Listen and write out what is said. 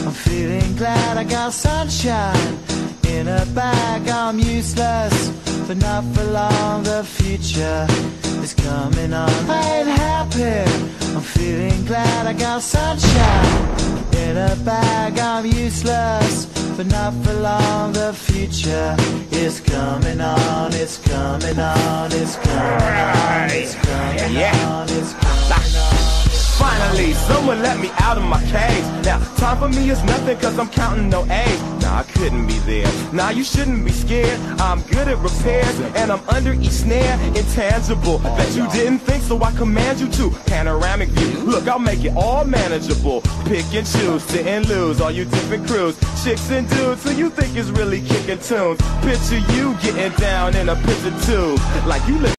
I'm feeling glad I got sunshine in a bag. I'm useless, but not for long. The future is coming on. I ain't happy. I'm feeling glad I got sunshine in a bag. I'm useless, but not for long. The future is coming on. It's coming on. It's coming on. It's coming on. It's coming on. Finally, someone let me out of my cage. Now, time for me is nothing cause I'm counting no A's. Nah, I couldn't be there. Nah, you shouldn't be scared. I'm good at repairs and I'm under each snare. Intangible, that you didn't think, so I command you to. Panoramic view, look, I'll make it all manageable. Pick and choose, sit and lose, all you different crews. Chicks and dudes who you think is really kicking tunes. Picture you getting down in a picture tube, like you live